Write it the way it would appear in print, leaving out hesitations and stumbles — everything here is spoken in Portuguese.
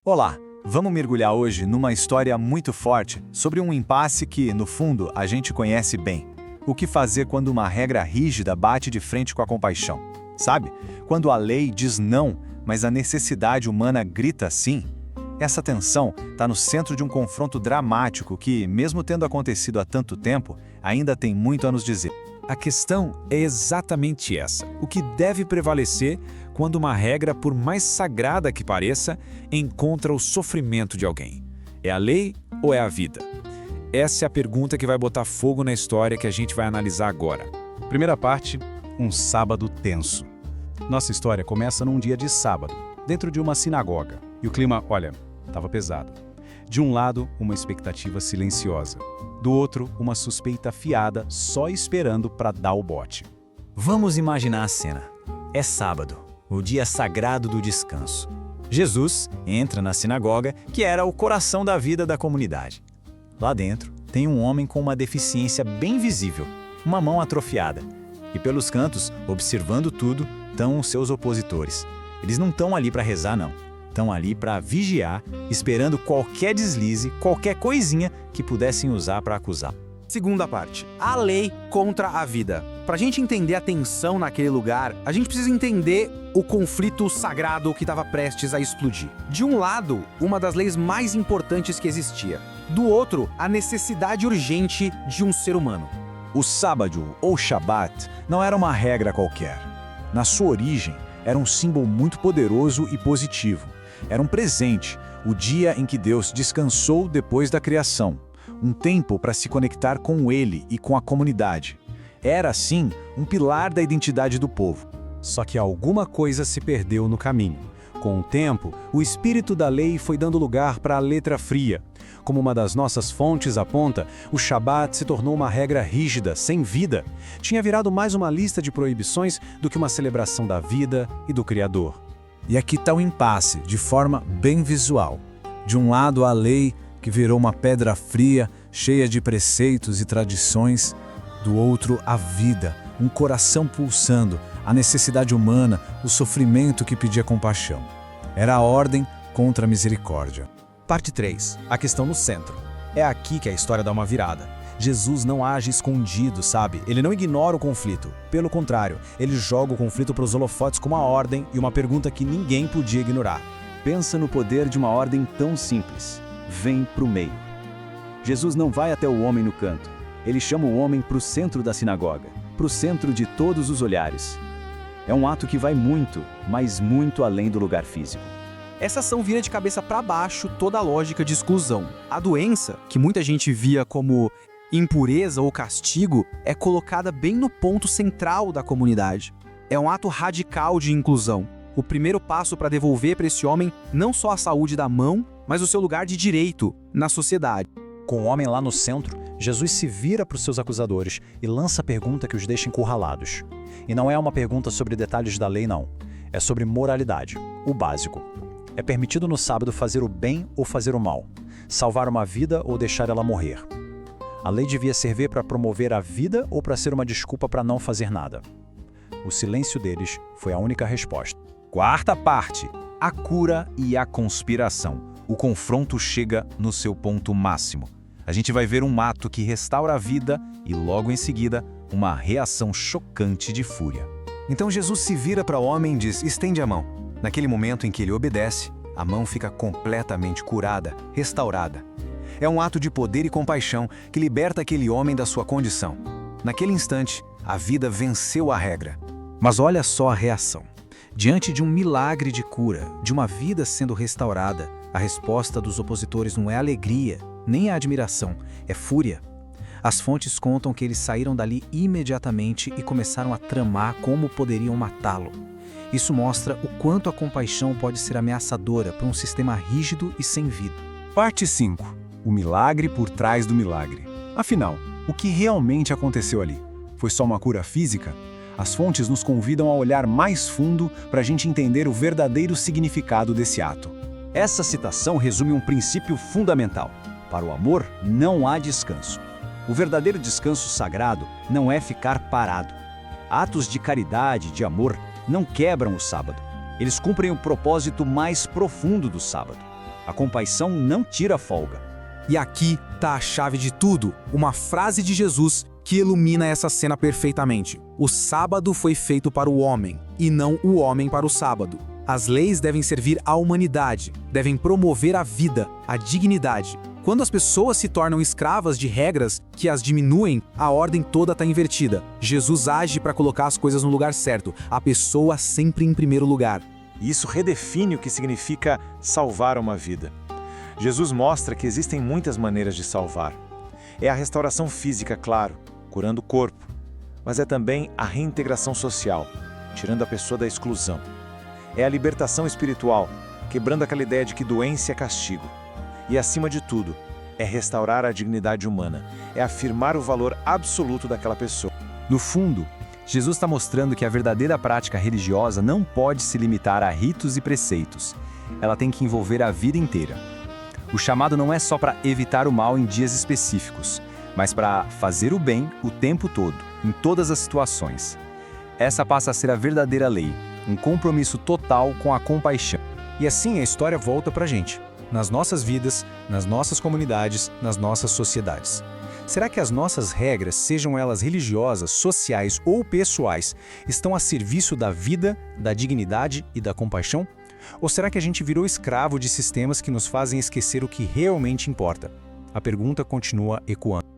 Olá, vamos mergulhar hoje numa história muito forte sobre um impasse que, no fundo, a gente conhece bem. O que fazer quando uma regra rígida bate de frente com a compaixão? Sabe? Quando a lei diz não, mas a necessidade humana grita sim. Essa tensão está no centro de um confronto dramático que, mesmo tendo acontecido há tanto tempo, ainda tem muito a nos dizer. A questão é exatamente essa. O que deve prevalecer quando uma regra, por mais sagrada que pareça, encontra o sofrimento de alguém? É a lei ou é a vida? Essa é a pergunta que vai botar fogo na história que a gente vai analisar agora. Primeira parte, um sábado tenso. Nossa história começa num dia de sábado, dentro de uma sinagoga. E o clima, olha, estava pesado. De um lado, uma expectativa silenciosa. Do outro, uma suspeita afiada, só esperando para dar o bote. Vamos imaginar a cena. É sábado, o dia sagrado do descanso. Jesus entra na sinagoga, que era o coração da vida da comunidade. Lá dentro, tem um homem com uma deficiência bem visível, uma mão atrofiada. E pelos cantos, observando tudo, estão os seus opositores. Eles não estão ali para rezar, não. Estão ali para vigiar, esperando qualquer deslize, qualquer coisinha que pudessem usar para acusar. Segunda parte, a lei contra a vida. Para a gente entender a tensão naquele lugar, a gente precisa entender o conflito sagrado que estava prestes a explodir. De um lado, uma das leis mais importantes que existia. Do outro, a necessidade urgente de um ser humano. O sábado, ou Shabat, não era uma regra qualquer. Na sua origem, era um símbolo muito poderoso e positivo. Era um presente, o dia em que Deus descansou depois da criação. Um tempo para se conectar com Ele e com a comunidade. Era, assim, um pilar da identidade do povo. Só que alguma coisa se perdeu no caminho. Com o tempo, o espírito da lei foi dando lugar para a letra fria. Como uma das nossas fontes aponta, o Shabat se tornou uma regra rígida, sem vida. Tinha virado mais uma lista de proibições do que uma celebração da vida e do Criador. E aqui está o impasse, de forma bem visual. De um lado, a lei, que virou uma pedra fria, cheia de preceitos e tradições. Do outro, a vida, um coração pulsando, a necessidade humana, o sofrimento que pedia compaixão. Era a ordem contra a misericórdia. Parte 3. A questão no centro. É aqui que a história dá uma virada. Jesus não age escondido, sabe? Ele não ignora o conflito. Pelo contrário, ele joga o conflito para os holofotes com uma ordem e uma pergunta que ninguém podia ignorar. Pensa no poder de uma ordem tão simples. Vem para o meio. Jesus não vai até o homem no canto. Ele chama o homem para o centro da sinagoga, para o centro de todos os olhares. É um ato que vai muito, mas muito além do lugar físico. Essa ação vira de cabeça para baixo toda a lógica de exclusão. A doença, que muita gente via como impureza ou castigo, é colocada bem no ponto central da comunidade. É um ato radical de inclusão. O primeiro passo para devolver para esse homem não só a saúde da mão, mas o seu lugar de direito na sociedade. Com o homem lá no centro, Jesus se vira para os seus acusadores e lança a pergunta que os deixa encurralados. E não é uma pergunta sobre detalhes da lei, não. É sobre moralidade, o básico. É permitido no sábado fazer o bem ou fazer o mal, salvar uma vida ou deixar ela morrer. A lei devia servir para promover a vida ou para ser uma desculpa para não fazer nada. O silêncio deles foi a única resposta. Quarta parte, a cura e a conspiração. O confronto chega no seu ponto máximo. A gente vai ver um ato que restaura a vida e, logo em seguida, uma reação chocante de fúria. Então Jesus se vira para o homem e diz: estende a mão. Naquele momento em que ele obedece, a mão fica completamente curada, restaurada. É um ato de poder e compaixão que liberta aquele homem da sua condição. Naquele instante, a vida venceu a regra. Mas olha só a reação. Diante de um milagre de cura, de uma vida sendo restaurada, a resposta dos opositores não é alegria, nem a admiração, é fúria. As fontes contam que eles saíram dali imediatamente e começaram a tramar como poderiam matá-lo. Isso mostra o quanto a compaixão pode ser ameaçadora para um sistema rígido e sem vida. Parte 5. O milagre por trás do milagre. Afinal, o que realmente aconteceu ali? Foi só uma cura física? As fontes nos convidam a olhar mais fundo para a gente entender o verdadeiro significado desse ato. Essa citação resume um princípio fundamental. Para o amor, não há descanso. O verdadeiro descanso sagrado não é ficar parado. Atos de caridade, de amor, não quebram o sábado. Eles cumprem o propósito mais profundo do sábado. A compaixão não tira folga. E aqui tá a chave de tudo, uma frase de Jesus que ilumina essa cena perfeitamente. O sábado foi feito para o homem, e não o homem para o sábado. As leis devem servir à humanidade, devem promover a vida, a dignidade. Quando as pessoas se tornam escravas de regras que as diminuem, a ordem toda está invertida. Jesus age para colocar as coisas no lugar certo, a pessoa sempre em primeiro lugar. Isso redefine o que significa salvar uma vida. Jesus mostra que existem muitas maneiras de salvar. É a restauração física, claro, curando o corpo, mas é também a reintegração social, tirando a pessoa da exclusão. É a libertação espiritual, quebrando aquela ideia de que doença é castigo. E, acima de tudo, é restaurar a dignidade humana, é afirmar o valor absoluto daquela pessoa. No fundo, Jesus está mostrando que a verdadeira prática religiosa não pode se limitar a ritos e preceitos. Ela tem que envolver a vida inteira. O chamado não é só para evitar o mal em dias específicos, mas para fazer o bem o tempo todo, em todas as situações. Essa passa a ser a verdadeira lei, um compromisso total com a compaixão. E assim a história volta pra gente, nas nossas vidas, nas nossas comunidades, nas nossas sociedades. Será que as nossas regras, sejam elas religiosas, sociais ou pessoais, estão a serviço da vida, da dignidade e da compaixão? Ou será que a gente virou escravo de sistemas que nos fazem esquecer o que realmente importa? A pergunta continua ecoando.